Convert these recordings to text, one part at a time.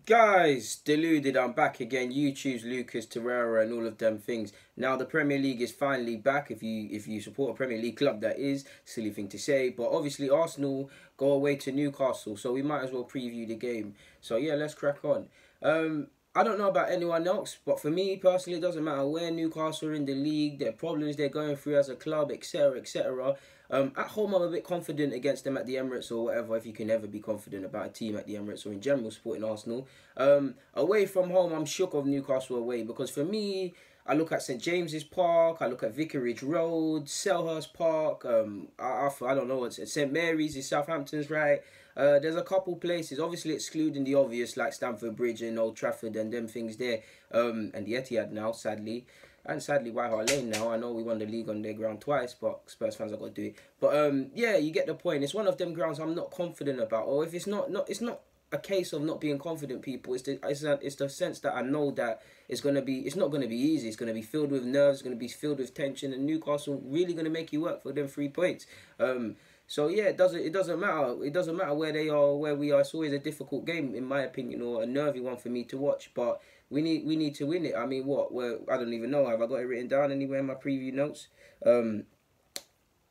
Guys, deluded, I'm back again. You choose Lucas Torreira and all of them things. Now the Premier League is finally back. If you support a Premier League club, that is silly thing to say. But obviously Arsenal go away to Newcastle, so we might as well preview the game. So yeah, let's crack on. I don't know about anyone else, but for me personally, it doesn't matter where Newcastle are in the league, their problems they're going through as a club, etc., etc. At home, I'm a bit confident against them at the Emirates or whatever, if you can ever be confident about a team at the Emirates or in general supporting Arsenal. Away from home, I'm shook of Newcastle away because for me, I look at St James's Park, I look at Vicarage Road, Selhurst Park, I don't know, it's St Mary's in Southampton's, right? There's a couple places, obviously excluding the obvious like Stamford Bridge and Old Trafford and them things there, and the Etihad now, sadly. And sadly, White Hart Lane now. I know we won the league on their ground twice, but Spurs fans have got to do it. But yeah, you get the point. It's one of them grounds I'm not confident about. Or if it's not it's not a case of not being confident, people. It's the sense that I know that it's not gonna be easy. It's gonna be filled with nerves. It's gonna be filled with tension. And Newcastle really gonna make you work for them 3 points. So yeah, it doesn't matter. It doesn't matter where they are or where we are. It's always a difficult game, in my opinion, or a nervy one for me to watch. But we need to win it. I mean, I don't even know. Have I got it written down anywhere in my preview notes?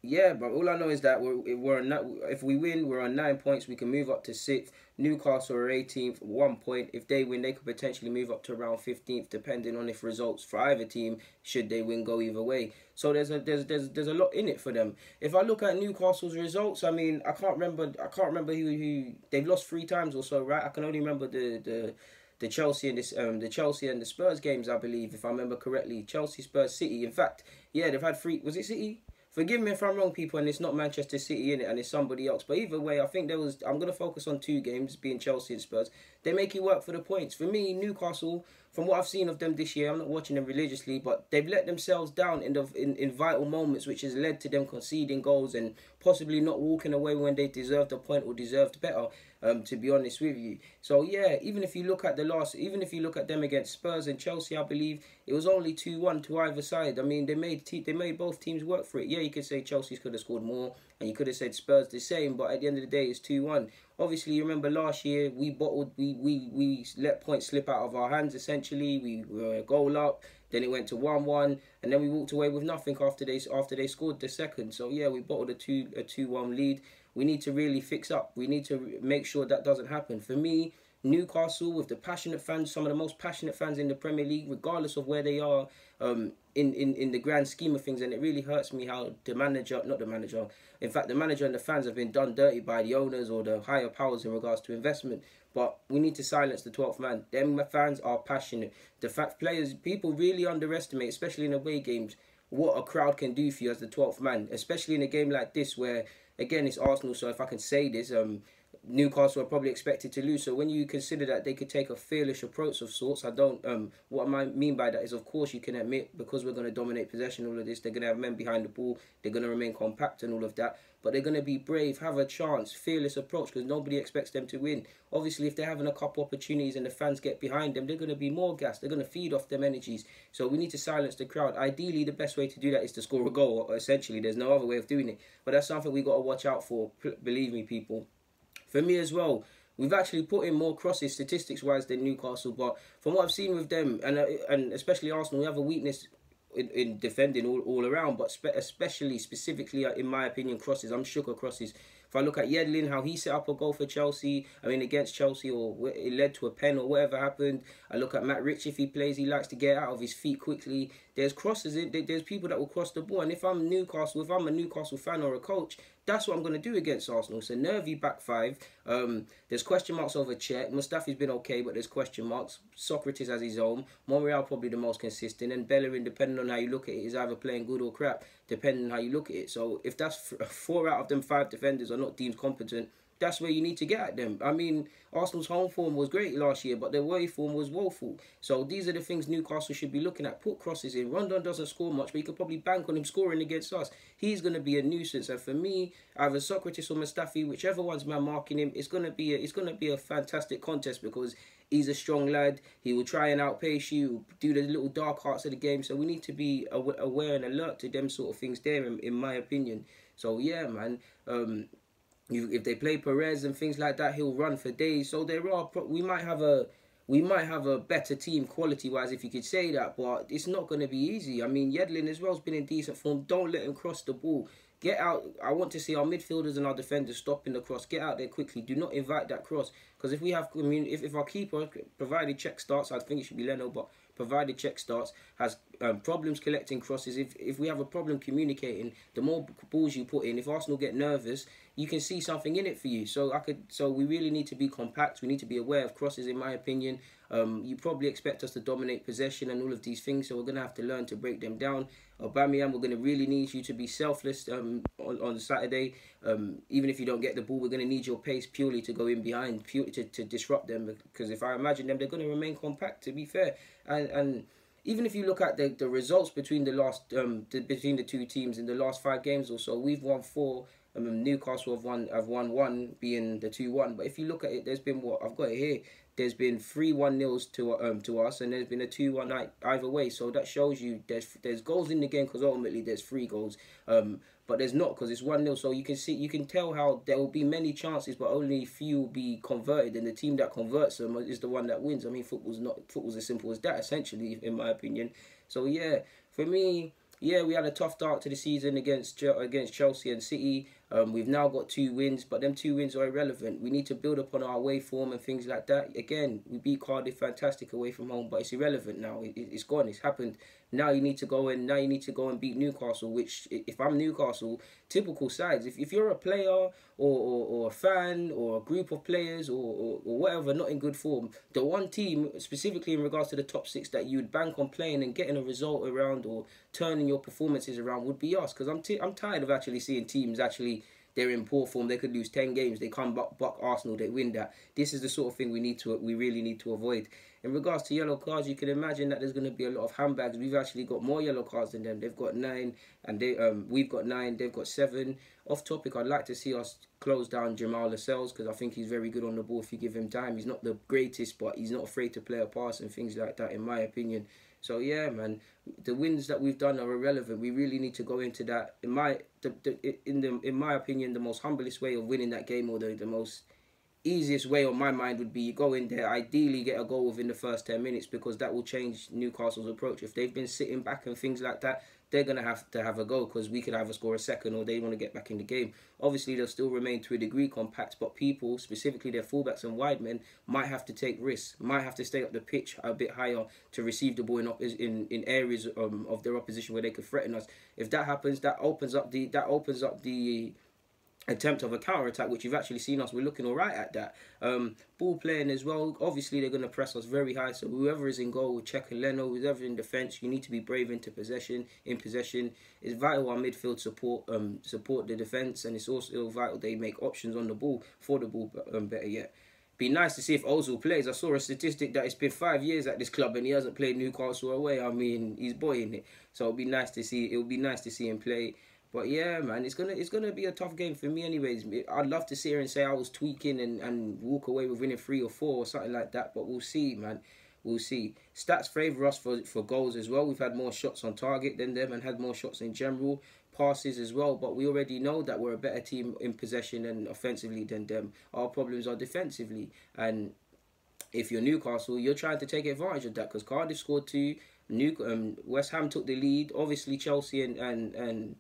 Yeah, but all I know is that if we win, we're on 9 points. We can move up to 6th. Newcastle are 18th, 1 point. If they win, they could potentially move up to around 15th, depending on if results for either team, should they win, go either way. So there's a lot in it for them. If I look at Newcastle's results, I mean, I can't remember who they've lost 3 times or so, right? I can only remember the Chelsea and the Chelsea and the Spurs games, I believe, if I remember correctly. Chelsea, Spurs, City. In fact, yeah, they've had 3. Was it City? Forgive me if I'm wrong, people, and it's not Manchester City in it, and it's somebody else. But either way, I think I'm gonna focus on 2 games, being Chelsea and Spurs. They make you work for the points. For me, Newcastle, from what I've seen of them this year, I'm not watching them religiously, but they've let themselves down in vital moments, which has led to them conceding goals and possibly not walking away when they deserved a point or deserved better. To be honest with you, so yeah, even if you look at them against Spurs and Chelsea, I believe it was only 2-1 to either side. I mean, they made both teams work for it. Yeah, you could say Chelsea could have scored more, and you could have said Spurs the same, but at the end of the day, it's 2-1. Obviously, you remember last year we let points slip out of our hands. Essentially, we were a goal up. Then it went to 1-1, and then we walked away with nothing after they scored the second. So yeah, we bottled a 2-1 lead. We need to really fix up. We need to make sure that doesn't happen. For me, Newcastle, with the passionate fans, some of the most passionate fans in the Premier League, regardless of where they are in the grand scheme of things, and it really hurts me how the manager and the fans have been done dirty by the owners or the higher powers in regards to investment. But we need to silence the 12th man. Them fans are passionate. The fact people really underestimate, especially in away games, what a crowd can do for you as the 12th man, especially in a game like this where, again, it's Arsenal, so if I can say this, Newcastle are probably expected to lose. So when you consider that they could take a fearless approach of sorts, what I mean by that is, of course, you can admit, because we're going to dominate possession, all of this, they're going to have men behind the ball, they're going to remain compact and all of that, but they're going to be brave, have a chance, fearless approach, because nobody expects them to win. Obviously, if they're having a couple opportunities and the fans get behind them, they're going to be more gassed, they're going to feed off them energies. So we need to silence the crowd. Ideally, the best way to do that is to score a goal, essentially. There's no other way of doing it. But that's something we got to watch out for, believe me, people. For me as well, we've actually put in more crosses statistics-wise than Newcastle, but from what I've seen with them, and especially Arsenal, we have a weakness in defending all around, but specifically, in my opinion, crosses. I'm shook at crosses. If I look at Yedlin, how he set up a goal for Chelsea, against Chelsea, or it led to a pen or whatever happened. I look at Matt Rich, if he plays, he likes to get out of his feet quickly. There's crosses, there's people that will cross the ball, and if I'm a Newcastle fan or a coach, that's what I'm going to do against Arsenal. It's a nervy back 5. There's question marks over Czech. Mustafi's been okay, but there's question marks. Socrates has his own. Monreal probably the most consistent. And Bellerin, depending on how you look at it, is either playing good or crap, depending on how you look at it. So if that's 4 out of them 5 defenders are not deemed competent, that's where you need to get at them. I mean, Arsenal's home form was great last year, but their away form was woeful. So these are the things Newcastle should be looking at. Put crosses in. Rondon doesn't score much, but you could probably bank on him scoring against us. He's going to be a nuisance. And for me, either Socrates or Mustafi, whichever one's man marking him, it's going to be a fantastic contest, because he's a strong lad. He will try and outpace you, do the little dark arts of the game. So we need to be aware and alert to them sort of things there, in my opinion. So yeah, man. If they play Perez and things like that, he'll run for days. So we might have a we might have a better team quality-wise, if you could say that, but it's not going to be easy. I mean, Yedlin as well has been in decent form. Don't let him cross the ball. Get out. I want to see our midfielders and our defenders stopping the cross. Get out there quickly. Do not invite that cross. Because if we have, I mean, if our keeper, provided check starts, I think it should be Leno, but provided check starts, has problems collecting crosses, if we have a problem communicating, the more balls you put in, if Arsenal get nervous, you can see something in it for you. So we really need to be compact. We need to be aware of crosses, in my opinion. You probably expect us to dominate possession and all of these things, so we're going to have to learn to break them down. Aubameyang, we're going to really need you to be selfless on Saturday. Even if you don't get the ball, we're going to need your pace purely to go in behind, purely to disrupt them. Because if I imagine them, they're going to remain compact, to be fair. And even if you look at the results between between the two teams in the last 5 games or so, we've won 4. Newcastle have won 1, being the 2-1. But if you look at it, there's been I've got it here. There's been 3 1-0s to us, and there's been a 2-1 either way. So that shows you there's goals in the game, because ultimately there's 3 goals. But there's not, because it's 1-0. So you can tell how there will be many chances, but only few will be converted, and the team that converts them is the one that wins. I mean, football's as simple as that, essentially, in my opinion. So yeah, for me, yeah, we had a tough start to the season against Chelsea and City. We've now got 2 wins, but them 2 wins are irrelevant. We need to build upon our away form and things like that. Again, we beat Cardiff, fantastic away from home, but it's irrelevant now. It's gone. It's happened. Now you need to go and beat Newcastle. Which, if I'm Newcastle, typical sides. If you're a player or a fan or a group of players or whatever, not in good form, the one team specifically in regards to the top 6 that you'd bank on playing and getting a result around or turning your performances around would be us. Because I'm tired of actually seeing teams actually. They're in poor form. They could lose 10 games. They come buck Arsenal. They win that. This is the sort of thing we really need to avoid. In regards to yellow cards, you can imagine that there's going to be a lot of handbags. We've actually got more yellow cards than them. They've got 9, and we've got 9. They've got 7. Off topic, I'd like to see us close down Jamal Lascelles, because I think he's very good on the ball if you give him time. He's not the greatest, but he's not afraid to play a pass and things like that, in my opinion. So yeah, man, the wins that we've done are irrelevant. We really need to go into that. In my opinion, the most humblest way of winning that game, or the most easiest way on my mind, would be you go in there, ideally get a goal within the first 10 minutes, because that will change Newcastle's approach. If they've been sitting back and things like that, they're going to have a go, because we could either score a second or they want to get back in the game. Obviously, they'll still remain to a degree compact, but people, specifically their fullbacks and wide men, might have to take risks, might have to stay up the pitch a bit higher to receive the ball in areas of their opposition where they could threaten us. If that happens, that opens up the attempt of a counter-attack, which you've actually seen us. We're looking all right at that. Ball playing as well. Obviously, they're going to press us very high. So whoever is in goal, with Check and Leno, whoever in defence, you need to be brave into possession. In possession, it's vital our midfield support the defence, and it's also vital they make options on the ball for the ball. Better yet, be nice to see if Ozil plays. I saw a statistic that it's been 5 years at this club and he hasn't played Newcastle away. I mean, he's boying it. So it'll be nice to see. It'll be nice to see him play. But yeah, man, it's gonna be a tough game for me anyways. I'd love to sit here and say I was tweaking and walk away with winning 3 or 4 or something like that. But we'll see, man. We'll see. Stats favour us for goals as well. We've had more shots on target than them and had more shots in general. Passes as well. But we already know that we're a better team in possession and offensively than them. Our problems are defensively. And if you're Newcastle, you're trying to take advantage of that, because Cardiff scored 2. West Ham took the lead. Obviously, Chelsea and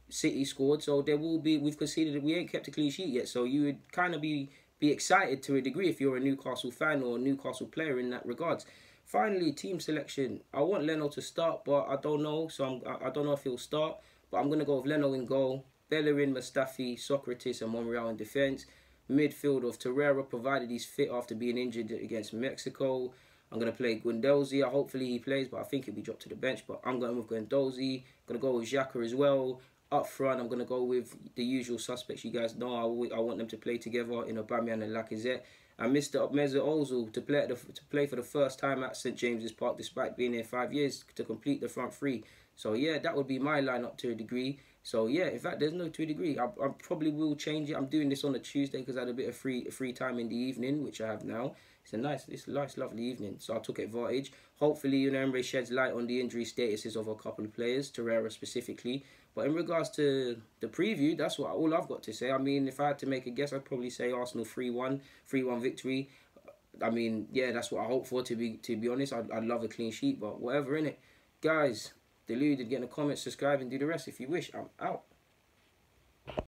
City scored, so we've conceded, we ain't kept a clean sheet yet, so you would kind of be excited to a degree if you're a Newcastle fan or a Newcastle player in that regards. Finally, team selection. I want Leno to start, but I don't know, so I don't know if he'll start, but I'm going to go with Leno in goal, Bellerin, Mustafi, Socrates and Monreal in defence. Midfield of Torreira, provided he's fit after being injured against Mexico. I'm going to play Guendouzi. Hopefully he plays, but I think he'll be dropped to the bench, but I'm going with Guendouzi. I'm going to go with Xhaka as well. Up front, I'm going to go with the usual suspects. You guys know I want them to play together in Aubameyang and Lacazette. And Mr. Mesut Ozil to play for the first time at St James's Park, despite being here 5 years, to complete the front 3. So yeah, that would be my lineup to a degree. So yeah, in fact, there's no to a degree. I probably will change it. I'm doing this on a Tuesday because I had a bit of free time in the evening, which I have now. It's a nice, lovely evening. So I took advantage. Hopefully, Emery sheds light on the injury statuses of a couple of players, Torreira specifically. But in regards to the preview, that's all I've got to say. I mean, if I had to make a guess, I'd probably say Arsenal 3-1 victory. I mean, yeah, that's what I hope for. To be honest, I'd love a clean sheet, but whatever, innit, guys. Deluded, get in the comments, subscribe, and do the rest if you wish. I'm out.